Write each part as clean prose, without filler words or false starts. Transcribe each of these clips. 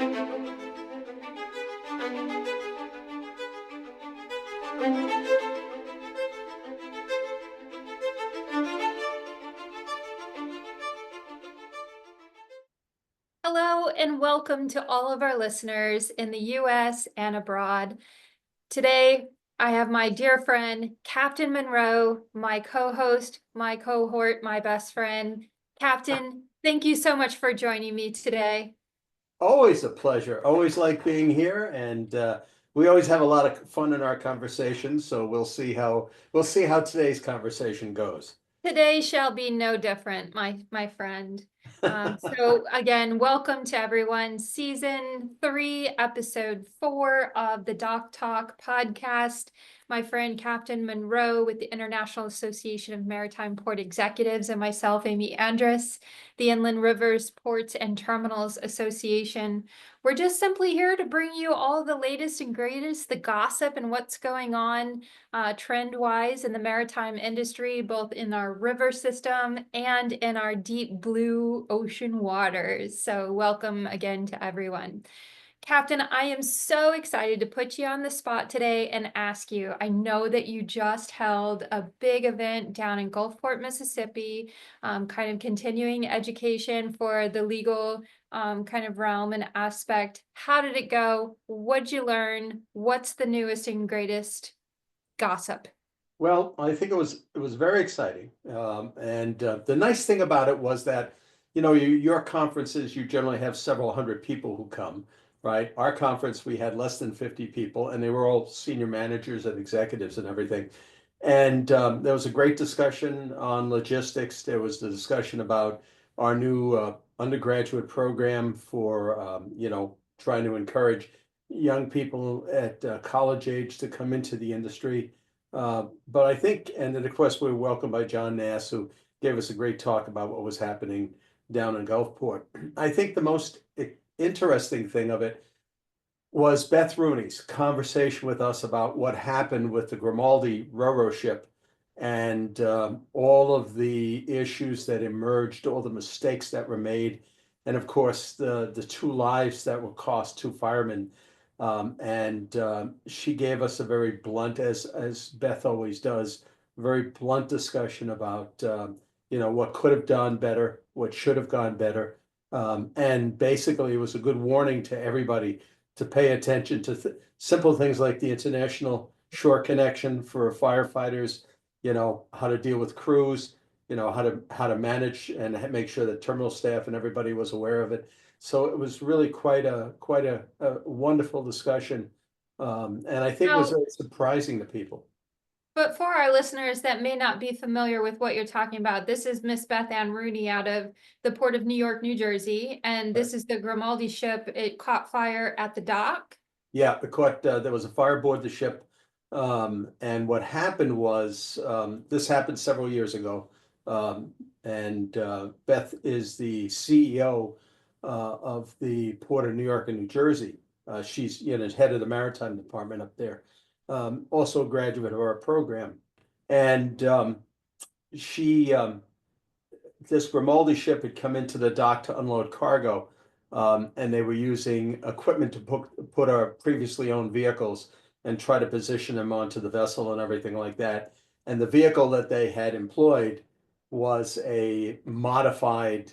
Hello and welcome to all of our listeners in the US and abroad. Today, I have my dear friend, Captain Monroe, my co-host, my cohort, my best friend. Captain, thank you so much for joining me today. Always a pleasure. Always like being here, and we always have a lot of fun in our conversations. So we'll see how today's conversation goes. Today shall be no different, my friend. So again, welcome to everyone. Season 3, episode 4 of the Doc Talk podcast. My friend Captain Monroe with the International Association of Maritime Port Executives and myself, Amy Andrus, the Inland Rivers Ports and Terminals Association. We're just simply here to bring you all the latest and greatest, the gossip and what's going on trend-wise in the maritime industry, both in our river system and in our deep blue ocean waters. So welcome again to everyone. Captain, I am so excited to put you on the spot today and ask you, I know that you just held a big event down in Gulfport, Mississippi, kind of continuing education for the legal kind of realm and aspect. How did it go? What'd you learn? What's the newest and greatest gossip? Well, I think it was very exciting, and the nice thing about it was that, your conferences you generally have several hundred people who come, right? Our conference we had less than 50 people, and they were all senior managers and executives and everything. And there was a great discussion on logistics. There was the discussion about our new undergraduate program for trying to encourage young people at college age to come into the industry. But I think, and then of course we were welcomed by John Nass, who gave us a great talk about what was happening down in Gulfport. I think the most interesting thing of it was Beth Rooney's conversation with us about what happened with the Grimaldi Roro ship and all of the issues that emerged, all the mistakes that were made, and of course the two lives that were cost, two firemen. And she gave us a very blunt, as Beth always does, very blunt discussion about what could have done better, what should have gone better, and basically it was a good warning to everybody to pay attention to simple things like the international shore connection for firefighters, how to deal with crews, how to manage and make sure that terminal staff and everybody was aware of it. So it was really quite a wonderful discussion, and I think it was Now, very surprising to people. but for our listeners that may not be familiar with what you're talking about, this is Miss Beth Ann Rooney out of the Port of New York, New Jersey, and Right. this is the Grimaldi ship. It caught fire at the dock. Yeah, there was a fire aboard the ship. And what happened was, this happened several years ago. And Beth is the CEO of the Port of New York and New Jersey. She's, head of the Maritime Department up there. Also a graduate of our program. And she this Grimaldi ship had come into the dock to unload cargo, and they were using equipment to put our previously owned vehicles and try to position them onto the vessel and everything like that. And the vehicle that they had employed was a modified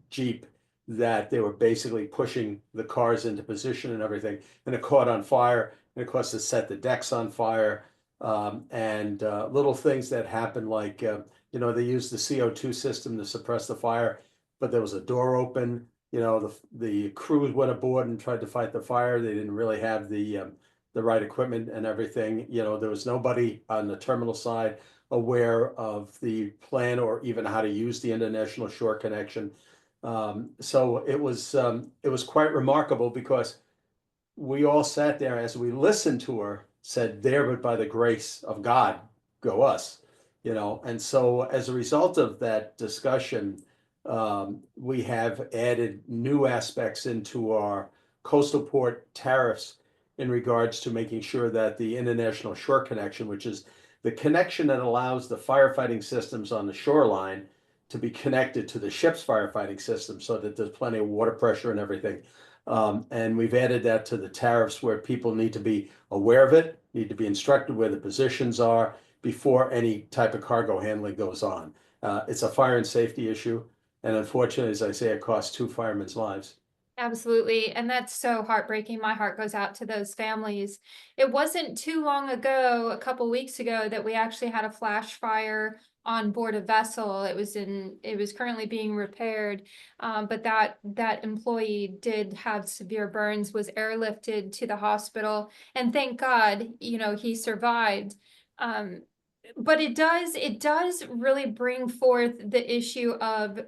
Jeep that they were basically pushing the cars into position and everything. And it caught on fire, and of course it set the decks on fire. And little things that happened like they used the CO2 system to suppress the fire, but there was a door open. The crews went aboard and tried to fight the fire. They didn't really have the right equipment and everything. There was nobody on the terminal side aware of the plan or even how to use the international shore connection. So it was quite remarkable because we all sat there as we listened to her, said, "There, but by the grace of God, go us." And so as a result of that discussion, we have added new aspects into our coastal port tariffs in regards to making sure that the international shore connection, which is the connection that allows the firefighting systems on the shoreline to be connected to the ship's firefighting system so that there's plenty of water pressure and everything. And we've added that to the tariffs where people need to be aware of it, need to be instructed where the positions are before any type of cargo handling goes on. It's a fire and safety issue. And unfortunately, as I say, it costs 2 firemen's lives. Absolutely. And that's so heartbreaking. My heart goes out to those families. It wasn't too long ago, a couple weeks ago, that we actually had a flash fire on board a vessel. It was currently being repaired. But that employee did have severe burns, was airlifted to the hospital, and thank God, he survived. Um, but it does really bring forth the issue of,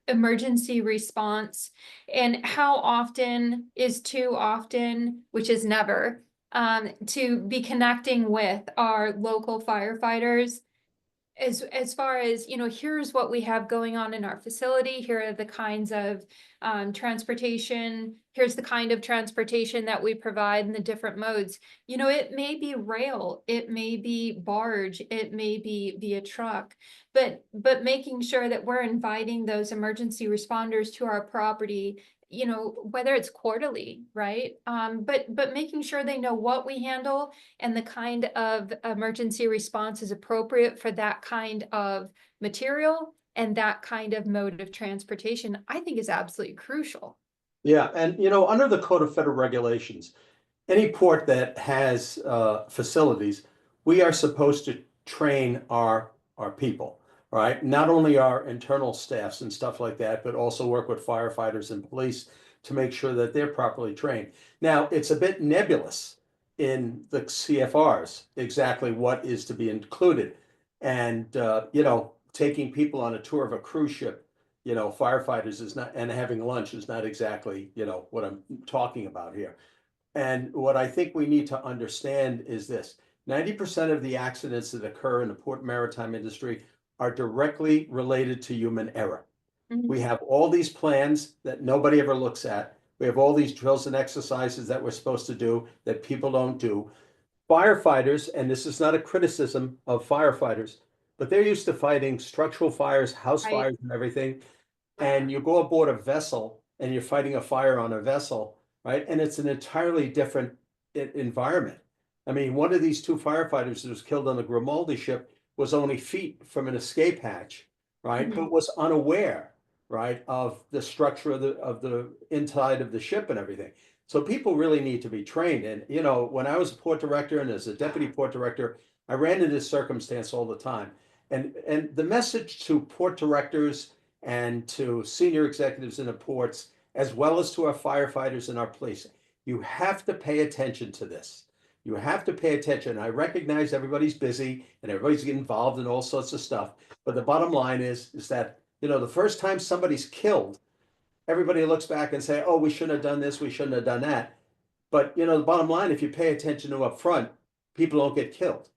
emergency response, and how often is too often, which is never, to be connecting with our local firefighters as far as, here's what we have going on in our facility. Here are the kinds of transportation. Here's the kind of transportation that we provide in the different modes. It may be rail, it may be barge, it may be via truck, but making sure that we're inviting those emergency responders to our property, whether it's quarterly, right? But making sure they know what we handle and the kind of emergency response is appropriate for that kind of material and that kind of mode of transportation, I think is absolutely crucial. Yeah, and under the Code of Federal Regulations, any port that has facilities, we are supposed to train our people, right? Not only our internal staffs and stuff like that, but also work with firefighters and police to make sure that they're properly trained. Now, it's a bit nebulous in the CFRs exactly what is to be included. And taking people on a tour of a cruise ship, firefighters is not, and having lunch is not exactly, what I'm talking about here. And what I think we need to understand is this: 90% of the accidents that occur in the port maritime industry are directly related to human error. Mhm. We have all these plans that nobody ever looks at. We have all these drills and exercises that we're supposed to do that people don't do. Firefighters, and this is not a criticism of firefighters, but they're used to fighting structural fires, house Right. fires, and everything. And you go aboard a vessel and you're fighting a fire on a vessel, right? And it's an entirely different environment. I mean, one of these 2 firefighters that was killed on the Grimaldi ship was only feet from an escape hatch, right? Mhm. But was unaware, right, of the structure of the inside of the ship and everything. So people really need to be trained. And when I was a port director and as a deputy port director, I ran into this circumstance all the time. And the message to port directors and to senior executives in the ports, as well as to our firefighters and our police, you have to pay attention to this. You have to pay attention. I recognize everybody's busy and everybody's getting involved in all sorts of stuff. But the bottom line is that, the first time somebody's killed, everybody looks back and say, oh, we shouldn't have done this, we shouldn't have done that. But, the bottom line, if you pay attention to up front, people don't get killed.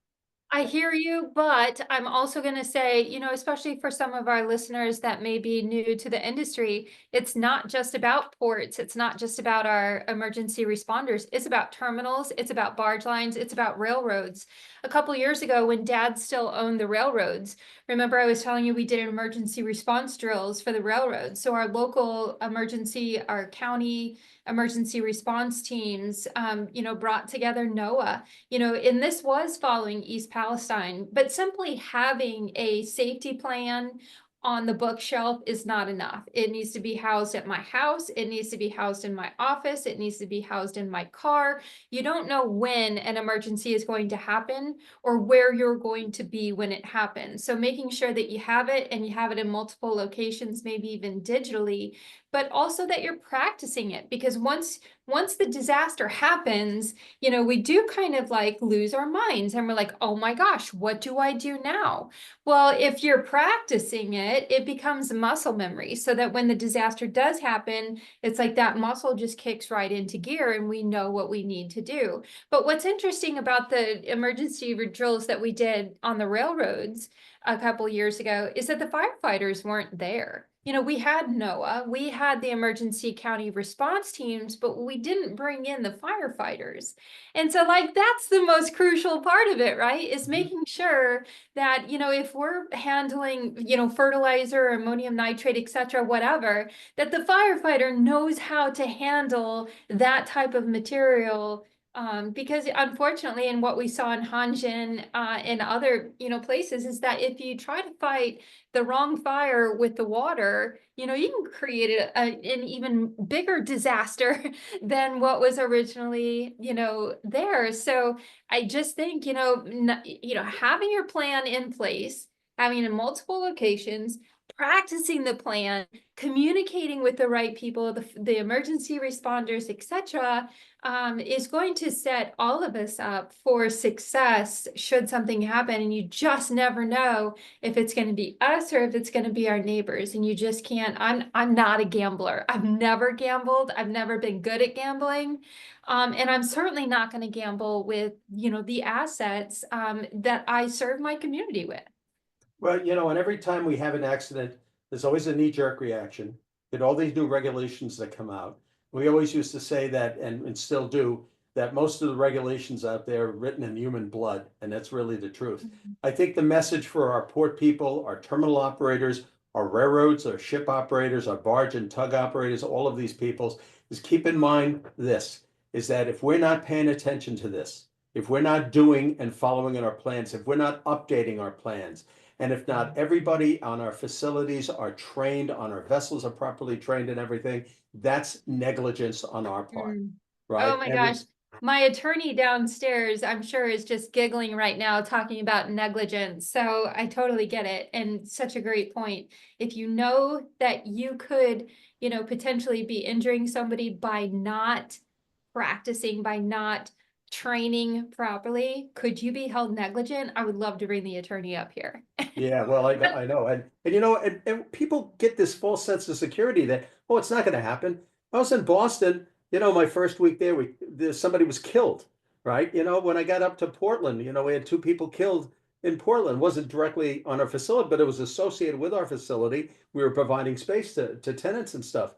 I hear you, but I'm also going to say, especially for some of our listeners that may be new to the industry, it's not just about ports. It's not just about our emergency responders. It's about terminals. It's about barge lines. It's about railroads. A couple years ago, when Dad still owned the railroads, remember I was telling you we did emergency response drills for the railroads. So our local emergency, our county emergency response teams, brought together NOAA, and this was following East Palestine, but simply having a safety plan on the bookshelf is not enough. It needs to be housed at my house. It needs to be housed in my office. It needs to be housed in my car. You don't know when an emergency is going to happen or where you're going to be when it happens. So making sure that you have it and you have it in multiple locations, maybe even digitally, but also that you're practicing it, because once the disaster happens, we do kind of like lose our minds and we're like, oh my gosh, what do I do now? Well, if you're practicing it, it becomes muscle memory, so that when the disaster does happen, it's like that muscle just kicks right into gear and we know what we need to do. But what's interesting about the emergency drills that we did on the railroads a couple years ago is that the firefighters weren't there. we had NOAA, we had the emergency county response teams, but we didn't bring in the firefighters. And so like, that's the most crucial part of it, right? Is making sure that, if we're handling, fertilizer, ammonium nitrate, et cetera, whatever, that the firefighter knows how to handle that type of material. Because unfortunately, and what we saw in Hanjin, and other, places, is that if you try to fight the wrong fire with the water, you can create an even bigger disaster than what was originally, there. So I just think, having your plan in place, having in multiple locations, practicing the plan, communicating with the right people, the emergency responders, etc., is going to set all of us up for success should something happen. And you just never know if it's going to be us or if it's going to be our neighbors. And you just can't. I'm not a gambler. I've never gambled. I've never been good at gambling. And I'm certainly not going to gamble with, the assets that I serve my community with. Well, and every time we have an accident, there's always a knee-jerk reaction. Get all these new regulations that come out. We always used to say that, and still do, that most of the regulations out there are written in human blood, and that's really the truth. I think the message for our port people, our terminal operators, our railroads, our ship operators, our barge and tug operators, all of these peoples, is keep in mind this, is that if we're not paying attention to this, if we're not doing and following in our plans, if we're not updating our plans, and if not everybody on our facilities are trained, on our vessels are properly trained and everything, that's negligence on our part, Mm. Oh right? my And gosh. My attorney downstairs, I'm sure, is just giggling right now talking about negligence. So I totally get it. And such a great point. If you know that you could, potentially be injuring somebody by not practicing, by not training properly, could you be held negligent? I would love to bring the attorney up here. yeah, well, I know, and and people get this false sense of security that, oh, it's not going to happen. I was in Boston, my first week there, somebody was killed, right? When I got up to Portland, we had two people killed in Portland. It wasn't directly on our facility, but it was associated with our facility. We were providing space to tenants and stuff.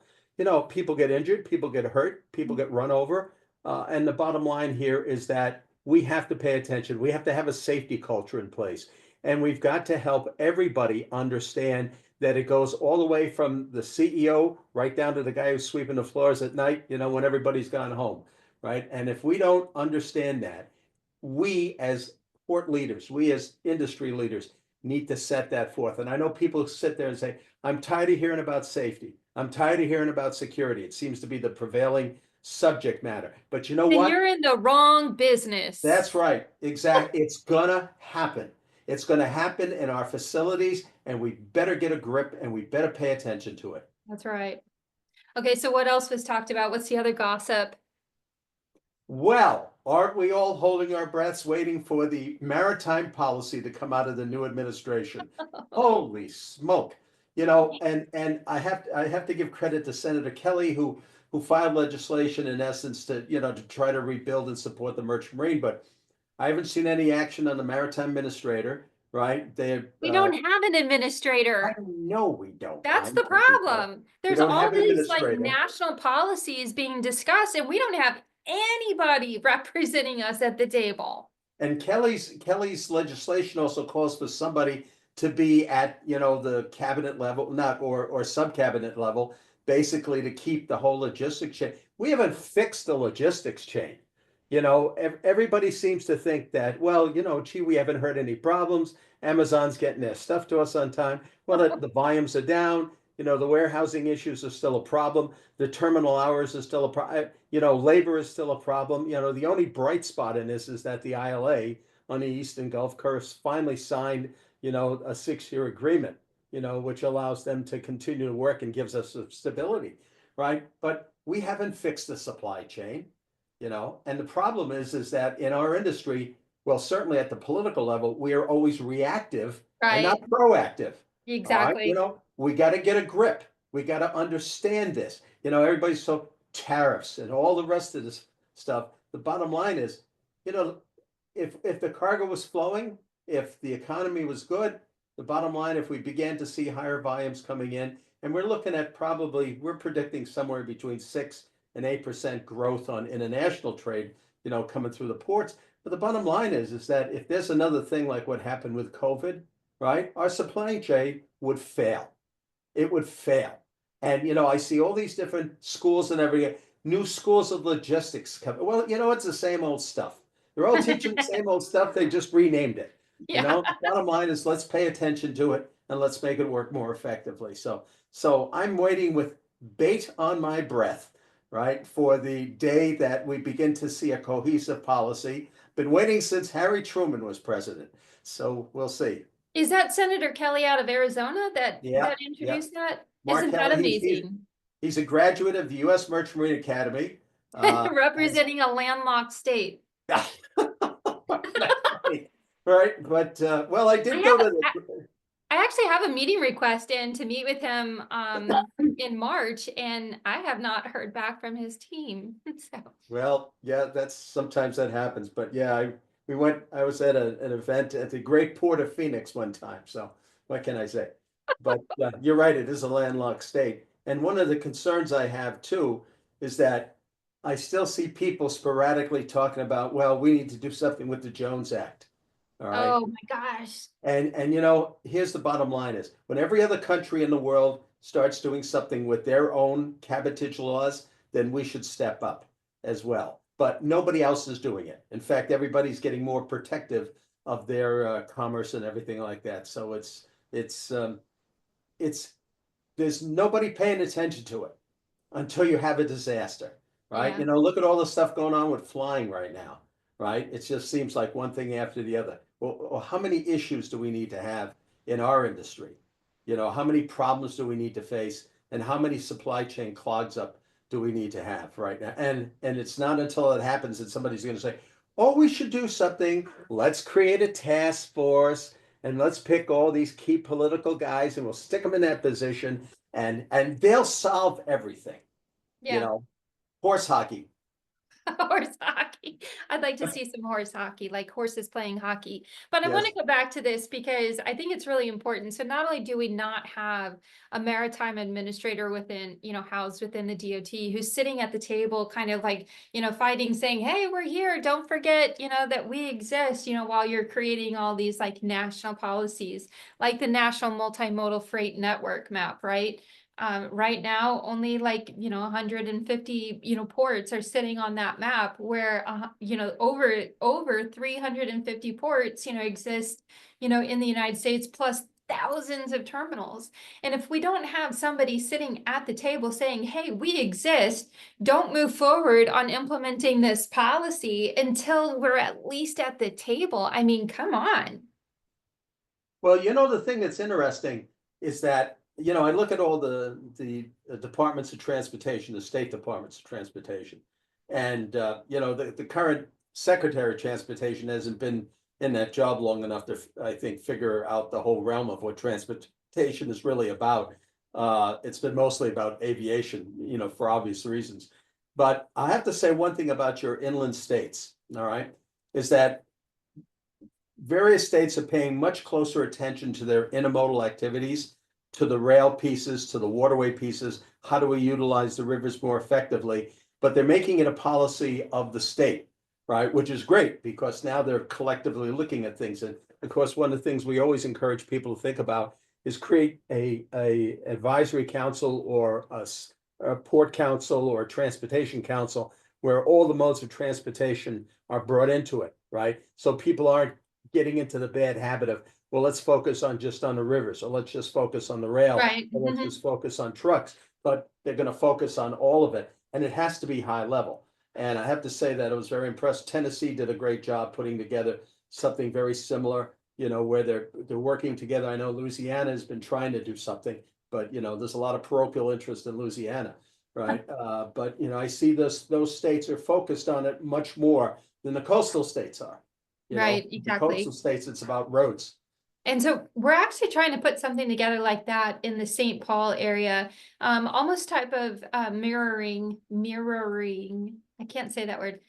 People get injured, people get hurt, people get run over, and the bottom line here is that we have to pay attention. We have to have a safety culture in place. And we've got to help everybody understand that it goes all the way from the CEO right down to the guy who's sweeping the floors at night, when everybody's gone home, right? And if we don't understand that, we as port leaders, we as industry leaders need to set that forth. And I know people sit there and say, I'm tired of hearing about safety. I'm tired of hearing about security. It seems to be the prevailing subject matter. But you know Then what? you're in the wrong business. That's right. Exactly. It's gonna happen. It's gonna happen in our facilities, and we better get a grip and we better pay attention to it. That's right. Okay, so what else was talked about? What's the other gossip? Well, aren't we all holding our breaths waiting for the maritime policy to come out of the new administration? Holy smoke. And I have to give credit to Senator Kelly who filed legislation in essence to try to rebuild and support the merchant marine, but I haven't seen any action on the maritime administrator, right? We don't have an I administrator. know we don't. I That's the know we don't. problem. We There's don't all have an these like administrator. national policies being discussed, and we don't have anybody representing us at the table. And Kelly's legislation also calls for somebody to be at, the cabinet level, not or sub-cabinet level, basically to keep the whole logistics chain. We haven't fixed the logistics chain. Everybody seems to think that, well, gee, we haven't heard any problems. Amazon's getting their stuff to us on time. Well, the volumes are down. The warehousing issues are still a problem. The terminal hours are still a problem. Labor is still a problem. The only bright spot in this is that the ILA on the Eastern Gulf Coast finally signed, a 6-year agreement, which allows them to continue to work and gives us stability, right? But we haven't fixed the supply chain. And the problem is that in our industry, well, certainly at the political level, we are always reactive and not Right. proactive. All right, Exactly. we got to get a grip. We got to understand this. Everybody's so tariffs and all the rest of this stuff. The bottom line is, you know, if the cargo was flowing, if the economy was good, the bottom line, if we began to see higher volumes coming in, And we're looking at probably, we're predicting somewhere between 6 and 8% growth on international trade, coming through the ports. But the bottom line is that if there's another thing like what happened with COVID, right, our supply chain would fail. It would fail. And, I see all these different schools and everything, new schools of logistics coming. Well, it's the same old stuff. They're all teaching the same old stuff. They just renamed it. Yeah. Bottom line is let's pay attention to it and let's make it work more effectively. So I'm waiting with bait on my breath, right, for the day that we begin to see a cohesive policy. Been waiting since Harry Truman was president. So we'll see. Is that Senator Kelly out of Arizona that Yeah, yeah. introduced that? Mark Isn't that Kelly, amazing? he's a graduate of the U.S. Merchant Marine Academy. Representing a landlocked state. Right, but well, I did go to the. I actually have a meeting request in to meet with him in March, and I have not heard back from his team. So Well, yeah, that's sometimes that happens, but yeah, I was at an event at the Great Port of Phoenix one time, so what can I say? But you're right, it is a landlocked state. And one of the concerns I have too is that I still see people sporadically talking about, well, we need to do something with the Jones Act. All right. oh my gosh. And here's the bottom line is when every other country in the world starts doing something with their own cabotage laws, then we should step up as well. But nobody else is doing it. In fact, everybody's getting more protective of their commerce and everything like that. So it's there's nobody paying attention to it until you have a disaster, right? Yeah. Look at all the stuff going on with flying right now, right? It just seems like one thing after the other. Well, how many issues do we need to have in our industry? How many problems do we need to face, and how many supply chain clogs up do we need to have right now? And it's not until it happens that somebody's going to say, "Oh, we should do something. Let's create a task force." And let's pick all these key political guys and we'll stick them in that position and they'll solve everything. Yeah. Horse hockey. Horse hockey. I'd like to see some horse hockey, like horses playing hockey. But I want to Yes. go back to this because I think it's really important. So not only do we not have a maritime administrator within, housed within the DOT who's sitting at the table kind of like, fighting, saying, hey, we're here. Don't forget, that we exist, while you're creating all these like national policies, like the National Multimodal Freight Network map, right? Right now, only like, 150, ports are sitting on that map where, over 350 ports, exist, in the United States, plus thousands of terminals. And if we don't have somebody sitting at the table saying, hey, we exist, don't move forward on implementing this policy until we're at least at the table. I mean, come on. Well, the thing that's interesting is that, I look at all the departments of transportation, the state departments of transportation. And, the current secretary of transportation hasn't been in that job long enough to, I think, figure out the whole realm of what transportation is really about. It's been mostly about aviation, for obvious reasons. But I have to say one thing about your inland states, all right, is that various states are paying much closer attention to their intermodal activities, to the rail pieces, to the waterway pieces. How do we utilize the rivers more effectively? But they're making it a policy of the state, right? Which is great because now they're collectively looking at things. And of course, one of the things we always encourage people to think about is create a advisory council or a port council or a transportation council where all the modes of transportation are brought into it, right? So people aren't getting into the bad habit of, well, let's focus on just on the rivers, or let's just focus on the rail, Right. or let's just focus on trucks. But they're going to focus on all of it, and it has to be high level. And I have to say that I was very impressed. Tennessee did a great job putting together something very similar, where they're working together. I know Louisiana has been trying to do something, but there's a lot of parochial interest in Louisiana, right? But I see those states are focused on it much more than the coastal states are. Right, The coastal exactly. states, it's about roads. And so we're actually trying to put something together like that in the St. Paul area, almost type of mirroring. I can't say that word.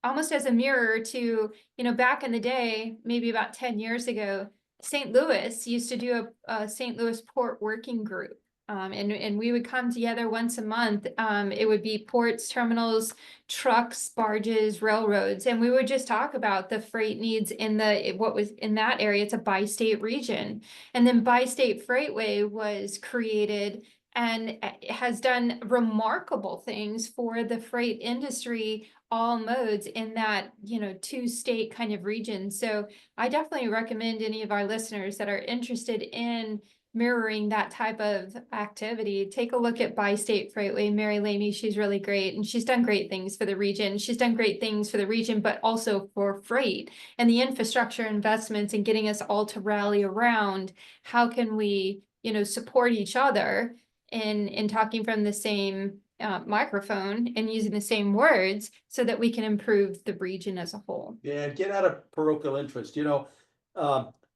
Almost as a mirror to, back in the day, maybe about 10 years ago, St. Louis used to do a St. Louis Port Working Group. And we would come together once a month. It would be ports, terminals, trucks, barges, railroads, and we would just talk about the freight needs in what was in that area. It's a bi-state region. And then Bi-State Freightway was created and has done remarkable things for the freight industry, all modes in that, two-state kind of region. So I definitely recommend any of our listeners that are interested in mirroring that type of activity, take a look at Bi-State Freightway. Mary Laney, she's really great, and she's done great things for the region. She's done great things for the region, but also for freight and the infrastructure investments and getting us all to rally around. How can we, support each other in talking from the same microphone and using the same words so that we can improve the region as a whole. Yeah, get out of parochial interest.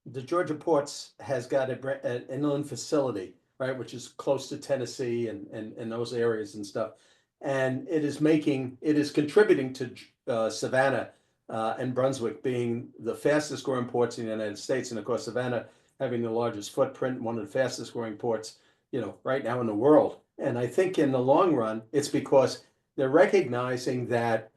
The Georgia Ports has got an inland facility, right, which is close to Tennessee and those areas and stuff. And it is contributing to Savannah and Brunswick being the fastest growing ports in the United States. And of course, Savannah having the largest footprint, one of the fastest growing ports, right now in the world. And I think in the long run, it's because they're recognizing that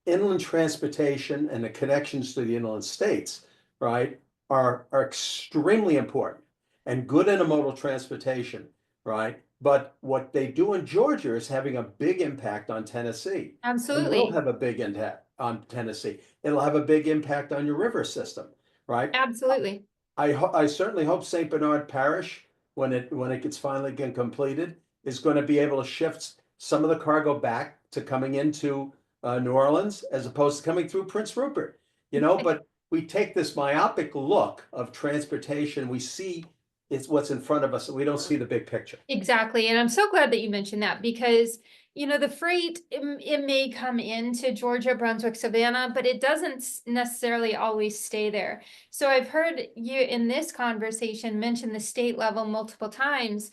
inland transportation and the connections to the inland states, right, are extremely important, and good intermodal transportation, right? But what they do in Georgia is having a big impact on Tennessee. And will Absolutely. have a big impact on Tennessee. It'll have a big impact on your river system, right? Absolutely. I certainly hope St. Bernard Parish, when it gets finally get completed, is going to be able to shift some of the cargo back to coming into New Orleans as opposed to coming through Prince Rupert. But we take this myopic look of transportation. We see it's what's in front of us, and we don't see the big picture. Exactly. And I'm so glad that you mentioned that because, the freight, it may come into Georgia, Brunswick, Savannah, but it doesn't necessarily always stay there. So I've heard you in this conversation mention the state level multiple times.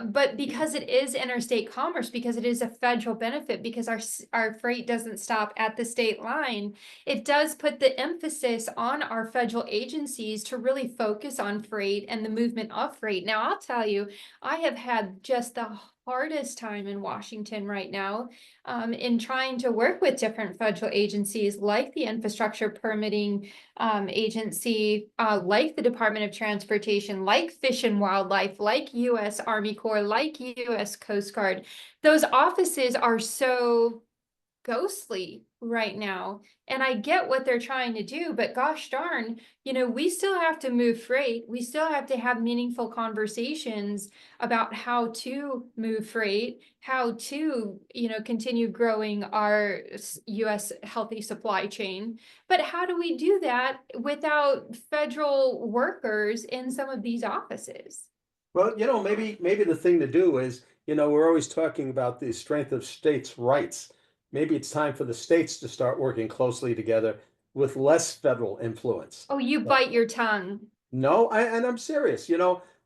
But because it is interstate commerce, because it is a federal benefit, because our freight doesn't stop at the state line, it does put the emphasis on our federal agencies to really focus on freight and the movement of freight. Now, I'll tell you, I have had just the hardest time in Washington right now in trying to work with different federal agencies like the Infrastructure Permitting Agency, like the Department of Transportation, like Fish and Wildlife, like U.S. Army Corps, like U.S. Coast Guard. Those offices are so ghostly right now. And I get what they're trying to do, but gosh darn, we still have to move freight. We still have to have meaningful conversations about how to move freight, how to, continue growing our US healthy supply chain. But how do we do that without federal workers in some of these offices? Well, maybe the thing to do is, we're always talking about the strength of states' rights. Maybe it's time for the states to start working closely together with less federal influence. Oh, you bite your tongue. No, and I'm serious.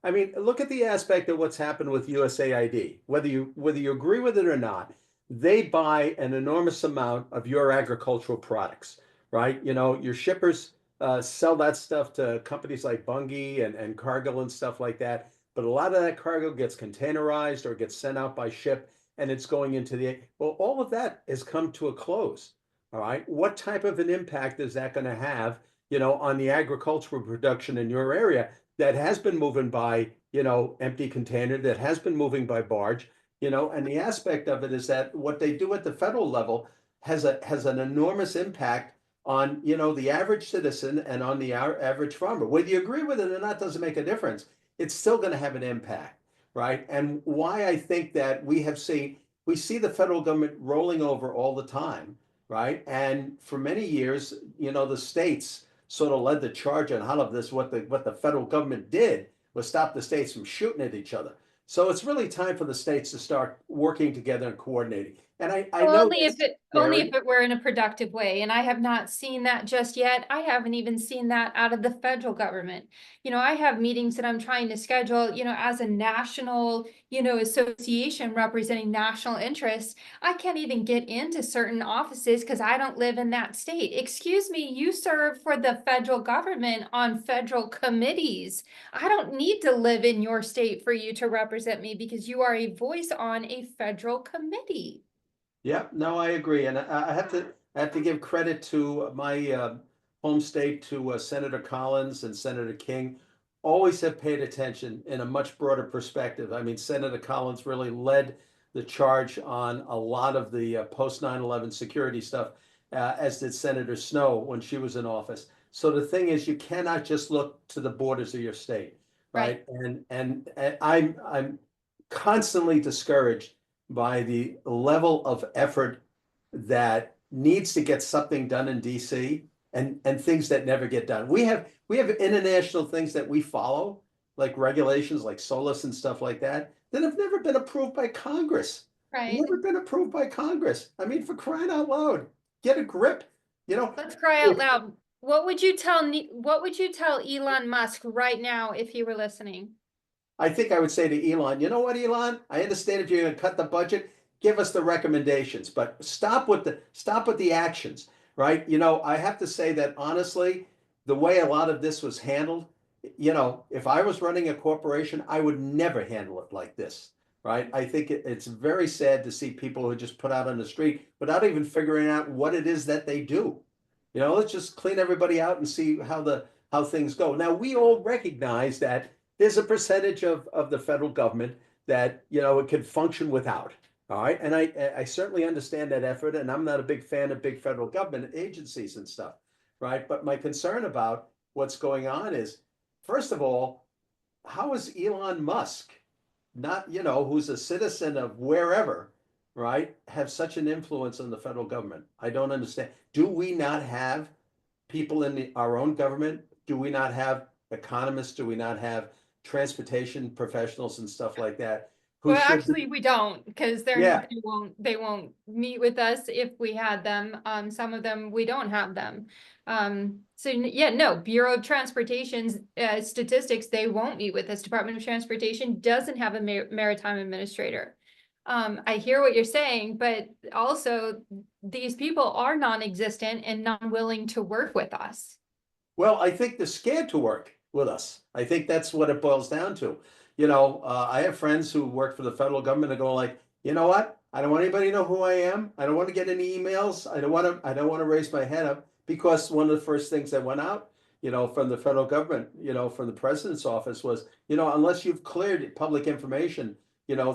I mean, look at the aspect of what's happened with USAID. Whether you agree with it or not, they buy an enormous amount of your agricultural products, right? Your shippers sell that stuff to companies like Bunge and Cargill and stuff like that. But a lot of that cargo gets containerized or gets sent out by ship, and it's going into well, all of that has come to a close. All right. What type of an impact is that going to have, on the agricultural production in your area that has been moving by, empty container, that has been moving by barge, and the aspect of it is that what they do at the federal level has an enormous impact on, the average citizen and on the average farmer. Whether you agree with it or not doesn't make a difference. It's still going to have an impact, right? And why I think that we see the federal government rolling over all the time, right? And for many years, the states sort of led the charge on all of this. What the federal government did was stop the states from shooting at each other. So it's really time for the states to start working together and coordinating. I know that's only if scary. it were in a productive way, and I have not seen that just yet. I haven't even seen that out of the federal government. I have meetings that I'm trying to schedule, as a national, association representing national interests. I can't even get into certain offices because I don't live in that state. Excuse me, you serve for the federal government on federal committees. I don't need to live in your state for you to represent me because you are a voice on a federal committee. Yeah, no, I agree, and I have to give credit to my home state, to Senator Collins and Senator King. Always have paid attention in a much broader perspective. I mean, Senator Collins really led the charge on a lot of the post 9/11 security stuff, as did Senator Snowe when she was in office. So the thing is, you cannot just look to the borders of your state, Right. right? And I'm constantly discouraged by the level of effort that needs to get something done in DC, and things that never get done. We have international things that we follow, like regulations like SOLAS and stuff like that have never been approved by Congress. Right. Never been approved by Congress. I mean, for crying out loud, get a grip. You know, Let's cry out if loud. What would you tell Elon Musk right now if he were listening? I think I would say to Elon, you know what, Elon? I understand if you're going to cut the budget, give us the recommendations, but stop with the actions, right? I have to say that honestly, the way a lot of this was handled, if I was running a corporation, I would never handle it like this, right? I think it's very sad to see people who just put out on the street without even figuring out what it is that they do. Let's just clean everybody out and see how things go. Now, we all recognize that there's a percentage of the federal government that it could function without. All right, and I certainly understand that effort, and I'm not a big fan of big federal government agencies and stuff, right? But my concern about what's going on is, first of all, how is Elon Musk, not who's a citizen of wherever, right, have such an influence on the federal government? I don't understand. Do we not have people in our own government? Do we not have economists? Do we not have transportation professionals and stuff like that who Well, should actually, be? we don't, because Yeah. they won't meet with us if we had them. Some of them we don't have them. So yeah, no, Bureau of Transportation's statistics, they won't meet with us. Department of Transportation doesn't have a maritime administrator. I hear what you're saying, but also these people are non-existent and not willing to work with us. Well, I think they're scared to work with us. I think that's what it boils down to. I have friends who work for the federal government and go like, you know what? I don't want anybody to know who I am. I don't want to get any emails. I don't want to raise my head up, because one of the first things that went out, from the federal government, from the president's office was, unless you've cleared public information,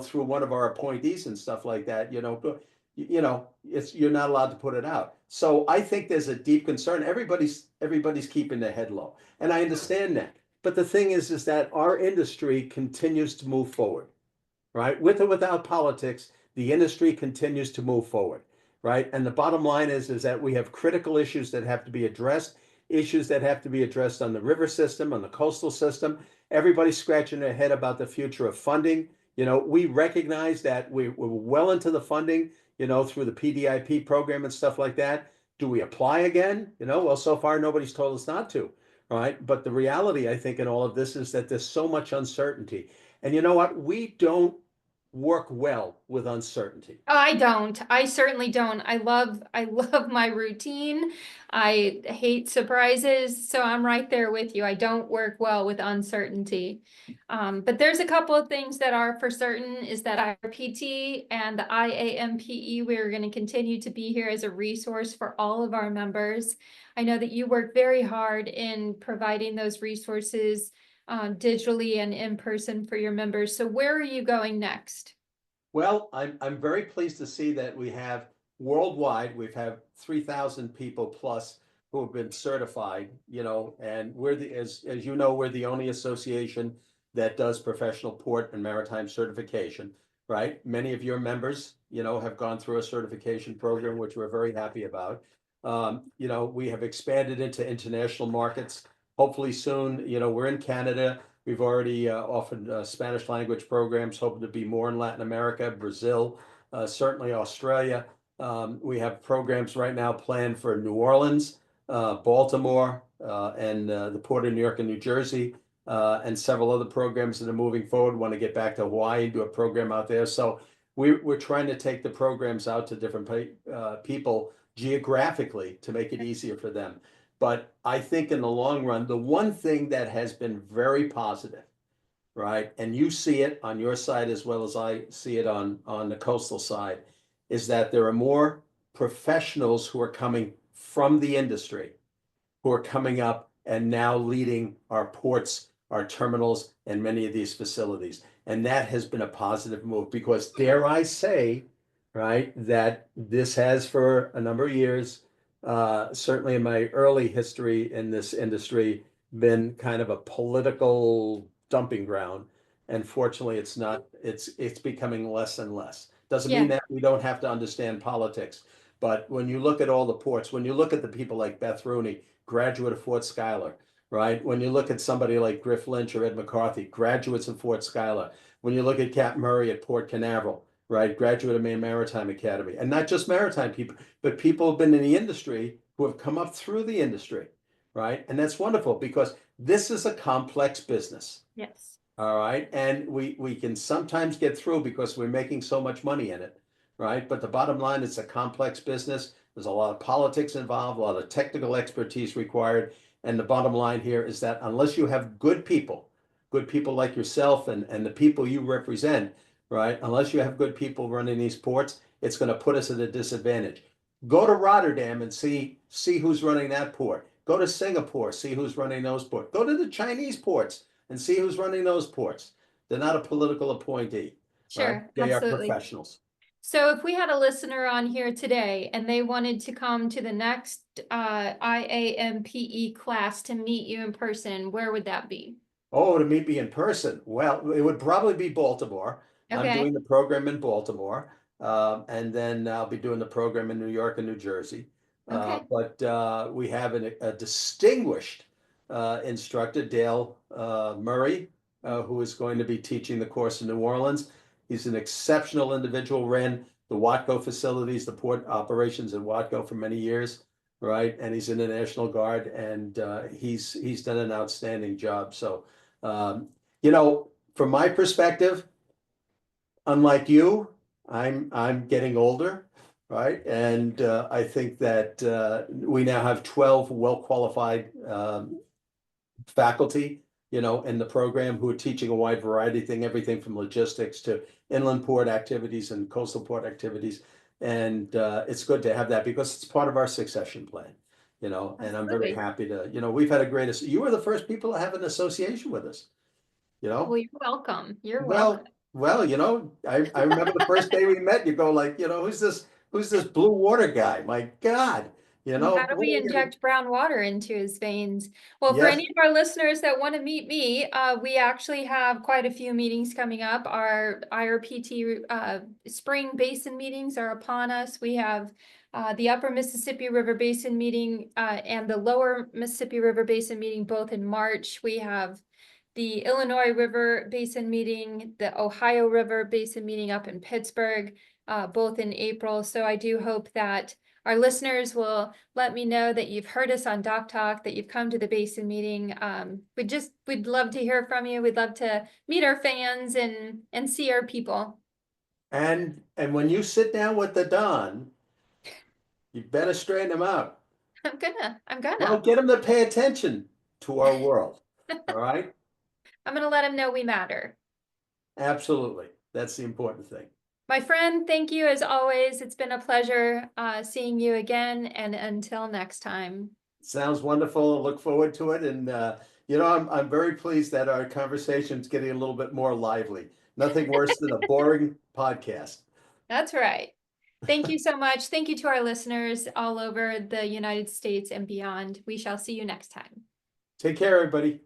through one of our appointees and stuff like that, you're not allowed to put it out. So I think there's a deep concern. Everybody's keeping their head low, and I understand that. But the thing is that our industry continues to move forward, right? With or without politics, the industry continues to move forward, right? And the bottom line is that we have critical issues that have to be addressed, issues that have to be addressed on the river system, on the coastal system. Everybody's scratching their head about the future of funding. We recognize that we're well into the funding, through the PDIP program and stuff like that. Do we apply again? Well, so far nobody's told us not to, right? But the reality, I think, in all of this is that there's so much uncertainty. And you know what? We don't work well with uncertainty. I don't. I certainly don't. I love my routine. I hate surprises, so I'm right there with you. I don't work well with uncertainty. But there's a couple of things that are for certain is that IRPT and the IAMPE, we're going to continue to be here as a resource for all of our members. I know that you work very hard in providing those resources digitally and in person for your members. So where are you going next? Well, I'm very pleased to see that we have worldwide, we've had 3,000 people plus who have been certified, and as you know, we're the only association that does professional port and maritime certification, right? Many of your members, have gone through a certification program, which we're very happy about. We have expanded into international markets. Hopefully soon, we're in Canada. We've already offered Spanish language programs, hoping to be more in Latin America, Brazil, certainly Australia. We have programs right now planned for New Orleans, Baltimore, and the Port of New York and New Jersey, and several other programs that are moving forward. Want to get back to Hawaii, do a program out there. So we're trying to take the programs out to different people geographically to make it easier for them. But I think in the long run, the one thing that has been very positive, right, and you see it on your side as well as I see it on the coastal side, is that there are more professionals who are coming from the industry who are coming up and now leading our ports, our terminals, and many of these facilities. And that has been a positive move because, dare I say, right, that this has for a number of years, certainly in my early history in this industry, been kind of a political dumping ground. And fortunately, it's not, it's becoming less and less. Doesn't mean Yeah, that we don't have to understand politics. But when you look at all the ports, when you look at the people like Beth Rooney, graduate of Fort Schuyler, right? When you look at somebody like Griff Lynch or Ed McCarthy, graduates of Fort Schuyler. When you look at Cap Murray at Port Canaveral, right? Graduate of Maine Maritime Academy. And not just maritime people, but people who have been in the industry who have come up through the industry, right? And that's wonderful because this is a complex business. yes. All right. And we can sometimes get through because we're making so much money in it, right? But the bottom line, it's a complex business. There's a lot of politics involved, a lot of technical expertise required. And the bottom line here is that unless you have good people like yourself and the people you represent, right? Unless you have good people running these ports, it's going to put us at a disadvantage. Go to Rotterdam and see who's running that port. Go to Singapore, see who's running those ports. Go to the Chinese ports and see who's running those ports. They're not a political appointee, right? Sure, They are absolutely. professionals. So if we had a listener on here today and they wanted to come to the next IAMPE class to meet you in person, where would that be? Oh, to meet me in person. Well, it would probably be Baltimore. I'm Okay, doing the program in Baltimore. And then I'll be doing the program in New York and New Jersey. okay. But we have a distinguished instructor, Dale Murray, who is going to be teaching the course in New Orleans. He's an exceptional individual, ran the Watco facilities, the port operations in Watco for many years, right? And he's in the National Guard, and he's done an outstanding job. So, you know, from my perspective, unlike you, I'm getting older, right? And I think that we now have 12 well-qualified faculty, you know, in the program who are teaching a wide variety of things, everything from logistics to inland port activities and coastal port activities. And it's good to have that because it's part of our succession plan, you know, and I'm very Absolutely. happy to, you know, we've had a great, you were the first people to have an association with us, you know? Well, you're welcome. You're welcome. Well, you know, I remember the first day we met, you go like, you know, who's this blue water guy? My God, you How know, do what are we we gonna, inject brown water into his veins? Well, for yes. any of our listeners that want to meet me, we actually have quite a few meetings coming up. Our IRPT spring basin meetings are upon us. We have the Upper Mississippi River Basin meeting and the Lower Mississippi River Basin meeting both in March. We have the Illinois River Basin meeting, the Ohio River Basin meeting up in Pittsburgh, both in April. So I do hope that our listeners will let me know that you've heard us on Doc Talk, that you've come to the Basin meeting. We'd love to hear from you. We'd love to meet our fans and see our people. And when you sit down with the Don, you better straighten them out. I'm Well, gonna. get them to pay attention to our world. All right? I'm gonna let them know we matter. Absolutely. That's the important thing. My friend, thank you as always. It's been a pleasure seeing you again, and until next time. Sounds wonderful. Look forward to it. And you know, I'm very pleased that our conversation's getting a little bit more lively. Nothing worse than a boring podcast. That's right. Thank you so much. Thank you to our listeners all over the United States and beyond. We shall see you next time. Take care, everybody.